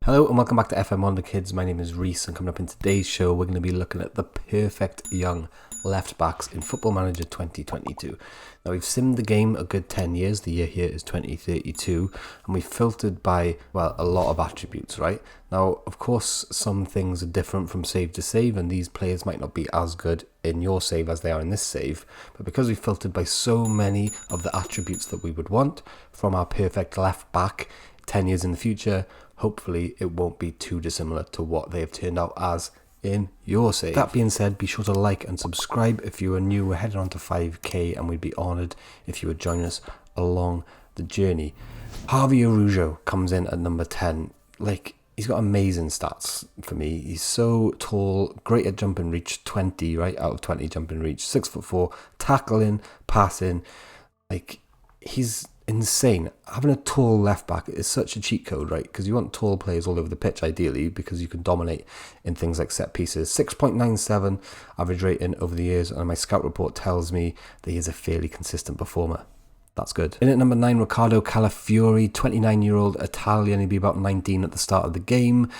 Hello and welcome back to FM Wonderkids. My name is Rhys, and coming up in today's show we're going to be looking at the perfect young left backs in Football Manager 2022. Now we've simmed the game a good 10 years, the year here is 2032, and we've filtered by, well, a lot of attributes, right? Now of course some things are different from save to save, and these players might not be as good in your save as they are in this save, but because we've filtered by so many of the attributes that we would want from our perfect left back 10 years in the future, hopefully it won't be too dissimilar to what they have turned out as in your save. That being said, be sure to like and subscribe if you are new. We're heading on to 5k and we'd be honoured if you would join us along the journey. Javier Rougeo comes in at number 10. He's got amazing stats for me. He's so tall, great at jumping reach, 20, right? Out of 20 jumping reach, 6'4", tackling, passing. He's insane. Having a tall left back is such a cheat code, right? Because you want tall players all over the pitch ideally, because you can dominate in things like set pieces. 6.97 average rating over the years, and my scout report tells me that he is a fairly consistent performer. That's good. In at number 9, Ricardo Calafiore, 29-year-old Italian. He'd be about 19 at the start of the game.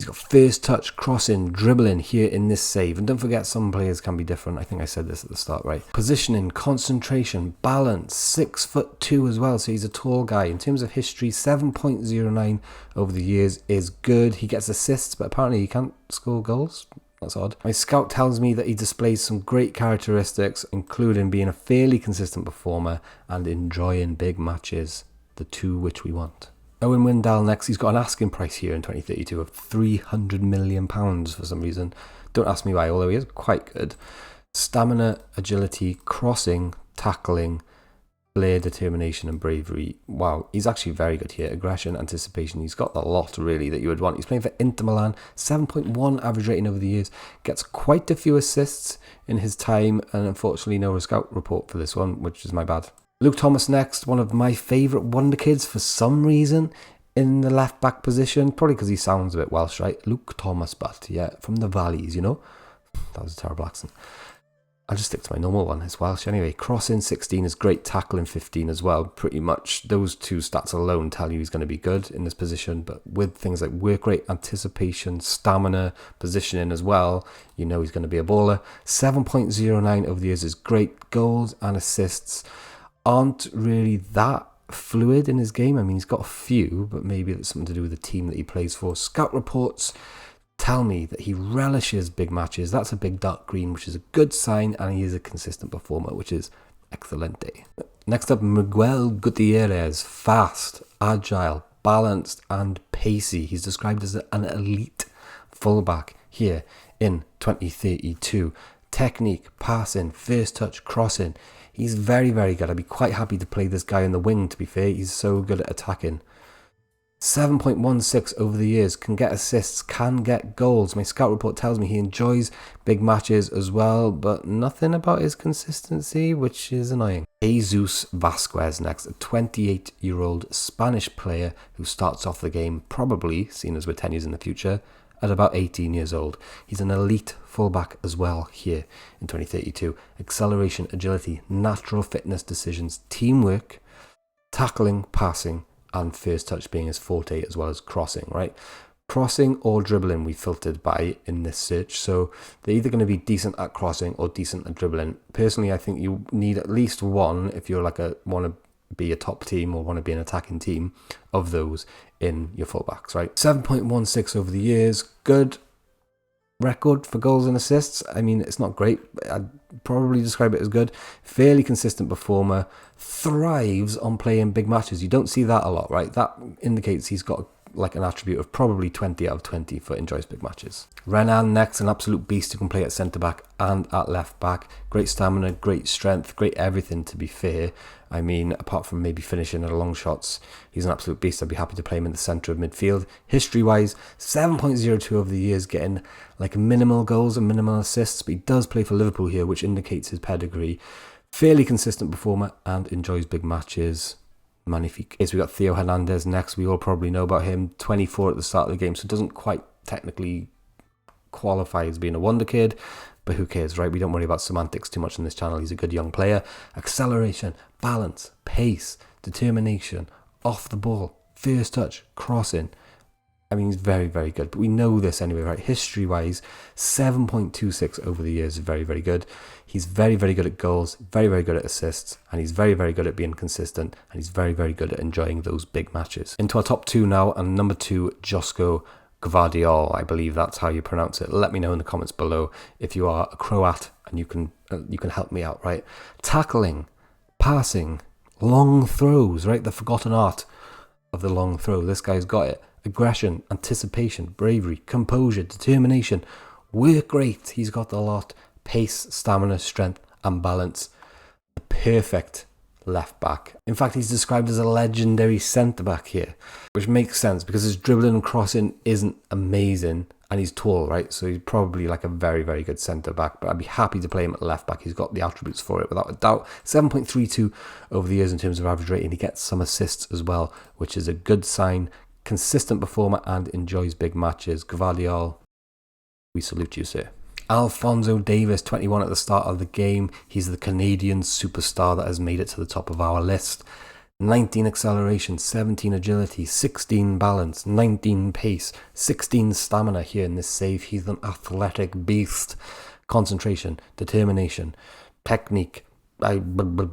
He's got first touch, crossing, dribbling here in this save. And don't forget, some players can be different. I think I said this at the start, right? Positioning, concentration, balance, 6'2" as well. So he's a tall guy. In terms of history, 7.09 over the years is good. He gets assists, but apparently he can't score goals. That's odd. My scout tells me that he displays some great characteristics, including being a fairly consistent performer and enjoying big matches, the two which we want. Owen Windal next. He's got an asking price here in 2032 of £300 million for some reason. Don't ask me why, although he is quite good. Stamina, agility, crossing, tackling, flair, determination and bravery. Wow, he's actually very good here. Aggression, anticipation. He's got a lot really that you would want. He's playing for Inter Milan. 7.1 average rating over the years. Gets quite a few assists in his time, and unfortunately no scout report for this one, which is my bad. Luke Thomas next, one of my favourite Wonderkids for some reason in the left back position. Probably because he sounds a bit Welsh, right? Luke Thomas, but yeah, from the Valleys, you know? That was a terrible accent. I'll just stick to my normal one, it's Welsh anyway. Crossing 16 is great, tackling 15 as well. Pretty much those two stats alone tell you he's going to be good in this position, but with things like work rate, anticipation, stamina, positioning as well, you know he's going to be a baller. 7.09 over the years is great. Goals and assists aren't really that fluid in his game. I mean, he's got a few, but maybe it's something to do with the team that he plays for. Scout reports tell me that he relishes big matches. That's a big dark green, which is a good sign, and he is a consistent performer, which is excelente. Next up, Miguel Gutierrez. Fast, agile, balanced and pacey. He's described as an elite fullback here in 2032. Technique, passing, first touch, crossing. He's very, very good. I'd be quite happy to play this guy in the wing, to be fair. He's so good at attacking. 7.16 over the years. Can get assists, can get goals. My scout report tells me he enjoys big matches as well, but nothing about his consistency, which is annoying. Jesus Vasquez next, a 28-year-old Spanish player who starts off the game, probably, seen as we're 10 years in the future, at about 18 years old. He's an elite fullback as well here in 2032. Acceleration, agility, natural fitness decisions, teamwork, tackling, passing, and first touch being his forte, as well as crossing, right? Crossing or dribbling we filtered by in this search, so they're either going to be decent at crossing or decent at dribbling. Personally, I think you need at least one if you're want to be a top team or want to be an attacking team of those in your fullbacks, right? 7.16 over the years, good record for goals and assists. I mean, it's not great, but I'd probably describe it as good. Fairly consistent performer, thrives on playing big matches. You don't see that a lot, right? That indicates he's got like an attribute of probably 20 out of 20 for enjoys big matches. Renan next, an absolute beast who can play at centre back and at left back. Great stamina, great strength, great everything, to be fair. I mean, apart from maybe finishing at long shots, he's an absolute beast. I'd be happy to play him in the centre of midfield. History-wise, 7.02 over the years, getting like minimal goals and minimal assists, but he does play for Liverpool here, which indicates his pedigree. Fairly consistent performer and enjoys big matches. Magnifique. Okay, so we got Theo Hernandez next. We all probably know about him. 24 at the start of the game, so doesn't quite technically qualify as being a wonder kid, but who cares, right? We don't worry about semantics too much on this channel. He's a good young player. Acceleration, balance, pace, determination, off the ball, first touch, crossing. I mean, he's very, very good. But we know this anyway, right? History-wise, 7.26 over the years is very, very good. He's very, very good at goals, very, very good at assists, and he's very, very good at being consistent, and he's very, very good at enjoying those big matches. Into our top 2 now, and number 2, Josko Gvardiol. I believe that's how you pronounce it. Let me know in the comments below if you are a Croat and you can help me out, right? Tackling, passing, long throws, right? The forgotten art of the long throw. This guy's got it. Aggression, anticipation, bravery, composure, determination, work rate. He's got a lot. Pace, stamina, strength, and balance. The perfect left back. In fact, he's described as a legendary centre back here, which makes sense because his dribbling and crossing isn't amazing, and he's tall, right? So he's probably like a very, very good centre back, but I'd be happy to play him at left back. He's got the attributes for it without a doubt. 7.32 over the years in terms of average rating. He gets some assists as well, which is a good sign. Consistent performer and enjoys big matches. Gvardiol, we salute you, sir. Alfonso Davis, 21 at the start of the game. He's the Canadian superstar that has made it to the top of our list. 19 acceleration, 17 agility, 16 balance, 19 pace, 16 stamina here in this save. He's an athletic beast. Concentration, determination, technique,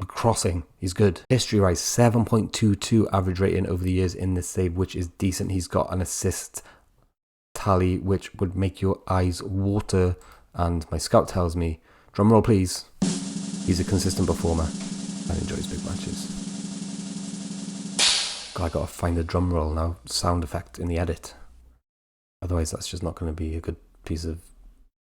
crossing, he's good. History-wise, 7.22 average rating over the years in this save, which is decent. He's got an assist tally which would make your eyes water, and my scout tells me, drumroll please, he's a consistent performer and enjoys big matches. God, I gotta find a drum roll now, sound effect in the edit. Otherwise that's just not going to be a good piece of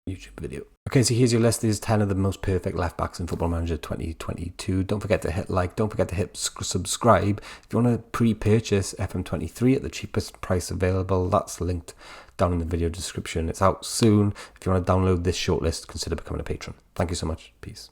YouTube video. Okay, so here's your list. These 10 of the most perfect left backs in Football Manager 2022. Don't forget to hit like, don't forget to hit subscribe. If you want to pre-purchase FM23 at the cheapest price available, that's linked down in the video description. It's out soon. If you want to download this shortlist, consider becoming a patron. Thank you so much. Peace.